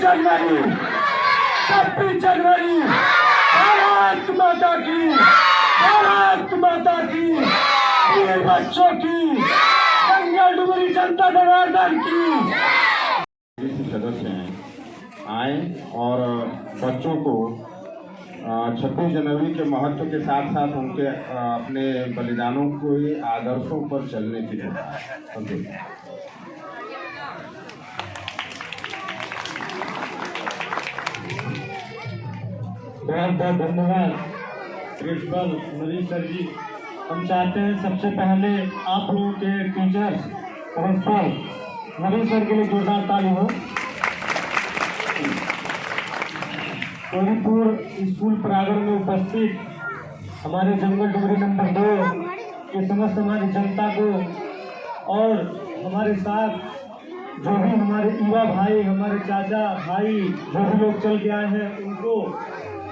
जनवरी 26 जनवरी भारत माता की, भारत माता की, वीर बच्चों की, जंगल डुमरी जनता जनार्दन की। सदस्य हैं आए और बच्चों को 26 जनवरी के महत्व के साथ साथ उनके अपने बलिदानों को आदर्शों पर चलने के लिए बहुत बहुत धन्यवाद प्रिंसिपल नवीन सर जी। हम चाहते हैं सबसे पहले आप लोगों के टीचर्स प्रिंसिपल नवीन सर के लिए जोरदार ताली हो। कोरीपुर स्कूल प्रांगण में उपस्थित हमारे जंगल डुमरी नंबर 2 के समस्त हमारी जनता को और हमारे साथ जो भी हमारे युवा भाई, हमारे चाचा भाई, जो भी लोग चल के आए हैं उनको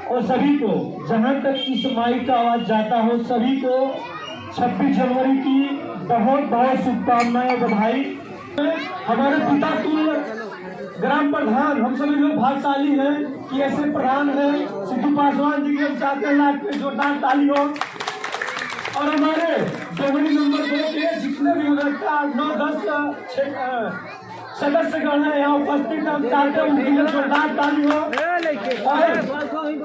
और सभी को, जहां तक इस माइक का आवाज जाता हो, सभी को 26 जनवरी की बहुत बहुत शुभकामनाएं, बधाई। हमारे पिता तुल्य ग्राम प्रधान, हम सभी लोग भाग्यशाली हैं कि ऐसे प्रधान हैं सिद्धू पासवान जी के। हम चाहते हैं लाख पे जोरदार ताली हो। और हमारे डुमरी नंबर 2 के जितने भी 9-10 सदस्यगण हैं यहाँ उपस्थित, हम चाहते हैं उनके लिए जोरदार ताली हो। और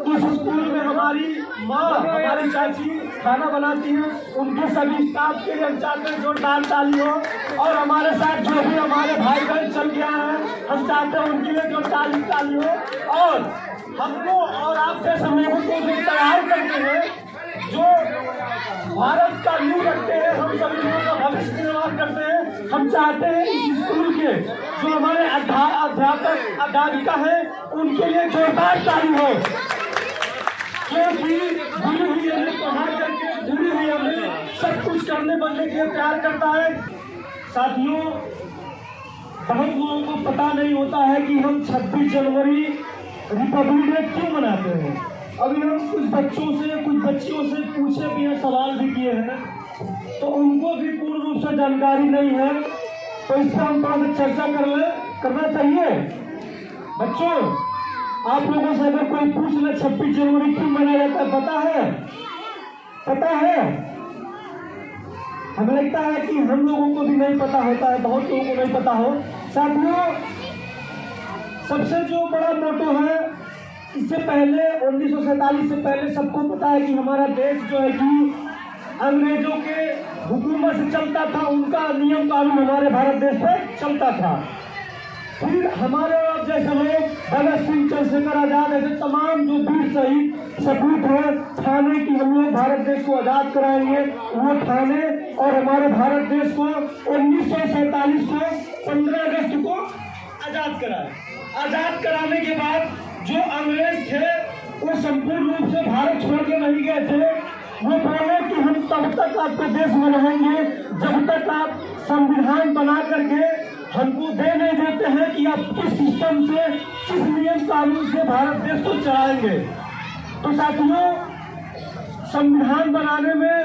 इस स्कूल में हमारी माँ, हमारी चाची खाना बनाती हैं, उनके सभी स्टाफ के लिए हम चाहते हैं जोरदार ताली हो। और हमारे साथ जो भी हमारे भाई बहन चल गया है, हम चाहते हैं उनके लिए जोरदार ताली हो। और हमको और आप जैसे लोगों को जो तैयार करते हैं, जो भारत का नींव रखते हैं, हम सभी लोगों का भविष्य निर्माण करते हैं, हम चाहते हैं इस स्कूल के जो हमारे अध्यापक अध्यापिका है उनके लिए जोरदार ताली हो, क्योंकि गुरु ही हमें पढ़ा करके, गुरु ही हमें सब कुछ करने बनने के लिए तैयार करता है। साथियों, बहुत लोगों को पता नहीं होता है कि हम 26 जनवरी रिपब्लिक डे क्यों मनाते हैं। अभी हम कुछ बच्चों से, कुछ बच्चियों से पूछे भी हैं, सवाल भी किए हैं, तो उनको भी पूर्ण रूप से जानकारी नहीं है, तो इस पर हम थोड़ा चर्चा करना चाहिए। बच्चों, आप लोगों से अगर कोई पूछ ले 26 जनवरी क्यों मनाया जाता है, पता है? पता है? हमें लगता है कि हम लोगों को भी नहीं पता होता है, बहुत लोगों को नहीं पता हो। साथियों, सबसे जो बड़ा मोटो है, इससे पहले 1947 से पहले सबको पता है कि हमारा देश जो है कि अंग्रेजों के हुकूमत से चलता था, उनका नियम कानून हमारे भारत देश पर चलता था। फिर हमारे जैसे लोग भगत सिंह, चंद्रशेखर आजाद, ऐसे तमाम जो वीर शहीद सपूत हैं, ठाने की हम लोग भारत देश को आज़ाद कराएंगे, वो ठाने और हमारे भारत देश को 1947 को 15 अगस्त को आज़ाद कराए। आज़ाद कराने के बाद जो अंग्रेज थे वो संपूर्ण रूप से भारत छोड़ के नहीं गए थे। वो बोले कि हम तब तक आपके देश में रहेंगे जब तक आप संविधान बना करके हमको दे नहीं देते हैं कि आप किस सिस्टम से, किस नियम कानून से भारत देश को चलाएंगे। तो साथियों, संविधान बनाने में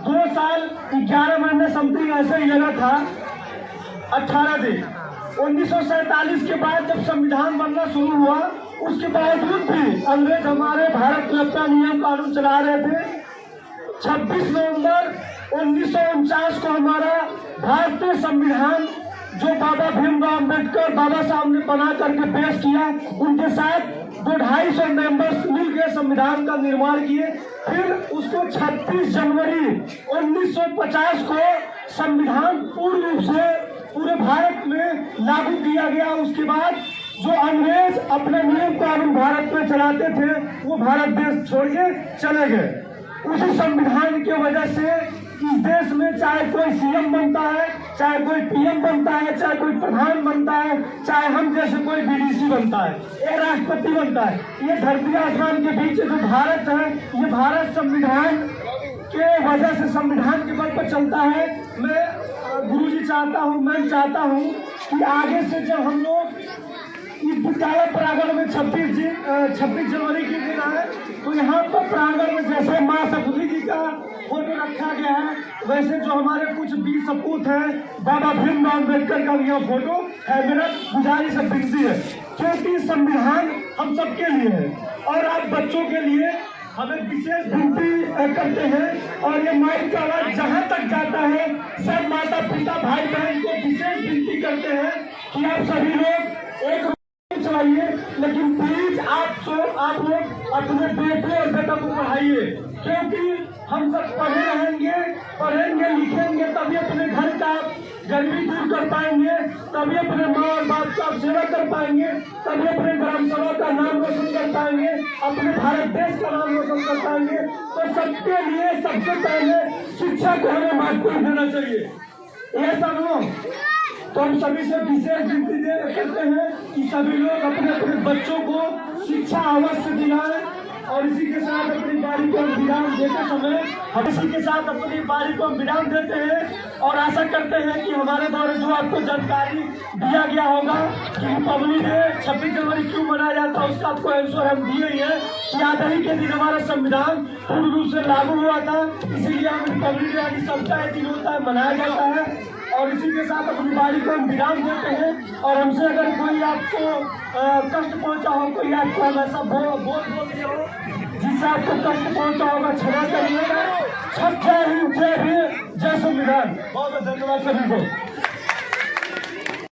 2 साल 11 महीने समथिंग ऐसे ही लगा था, 18 दिन। 1947 के बाद जब संविधान बनना शुरू हुआ, उसके बावजूद भी अंग्रेज हमारे भारत में अपना नियम कानून चला रहे थे। 26 नवंबर 1949 को हमारा भारतीय संविधान जो बाबा भीमराव अम्बेडकर बाबा साहब ने बना करके पेश किया, उनके साथ 250 मेंबर्स मिलकर संविधान का निर्माण किए। फिर उसको 26 जनवरी 1950 को संविधान पूर्ण रूप से पूरे भारत में लागू किया गया। उसके बाद जो अंग्रेज अपने नियम कानून भारत में चलाते थे, वो भारत देश छोड़ के चले गए। उसी संविधान की वजह से इस देश में चाहे कोई सीएम बनता है, चाहे कोई पीएम बनता है, चाहे कोई प्रधान बनता है, चाहे हम जैसे कोई बीडीसी बनता है, एक राष्ट्रपति बनता है, ये धरती आसमान के बीच जो भारत है, ये भारत संविधान के वजह से, संविधान के बल पर चलता है। मैं गुरुजी चाहता हूँ, मैं चाहता हूँ कि आगे से जब हम लोग इस विद्यालय प्रांगण में 26 जनवरी के दिन आए, तो यहाँ पर प्रांगण में जैसे माँ सकुली जी का फोटो रखा गया है, वैसे जो हमारे कुछ वीर सपूत हैं, बाबा भीमराव अम्बेडकर का भी यहाँ फोटो है। मेरा गुजारिश है, विनती है। संविधान हम सबके लिए है और आप बच्चों के लिए हमें विशेष विनती करते हैं और ये माइक का आवाज जहाँ तक जाता है सब माता पिता भाई बहन को विशेष विनती करते हैं कि आप सभी लोग एक चलाइए, लेकिन प्लीज आप लोग अपने बेटे और बेटा को पढ़ाइए, क्योंकि हम सब पढ़ेंगे लिखेंगे तभी अपने घर का गरीबी दूर कर पाएंगे, तभी अपने माँ और बाप का सेवा कर पाएंगे, तभी अपने ग्राम सभा का नाम रोशन कर पाएंगे, अपने भारत देश का नाम रोशन कर पाएंगे। तो सबके लिए सबसे पहले शिक्षा को हमें महत्वपूर्ण देना चाहिए। ये सब तो हम सभी से विशेष विनती करते हैं कि सभी लोग अपने अपने बच्चों को शिक्षा अवश्य दिलाएं और इसी के साथ अपनी बारी को विराम देते समय हम इसी के साथ अपनी बारी को विराम देते हैं और आशा करते हैं कि हमारे द्वारा जो आपको जानकारी दिया गया होगा कि रिपब्लिक डे 26 जनवरी क्यों मनाया जाता है उसका आपको आंसर हम दिए ही है कि आज ही के दिन हमारा संविधान पूर्ण रूप से लागू हुआ था, इसीलिए हम रिपब्लिक डे यानी सबका दिन होता है मनाया जाता है। और इसी के साथ अपनी बारी को हम विराम देते हैं और हमसे अगर कोई आपको कष्ट पहुंचा हो, कोई आपको हम ऐसा बोल दिया हो जिससे आपको कष्ट पहुंचा होगा, क्षमा करिएगा। जय हिंद, जय संविधान। बहुत बहुत धन्यवाद सभी को।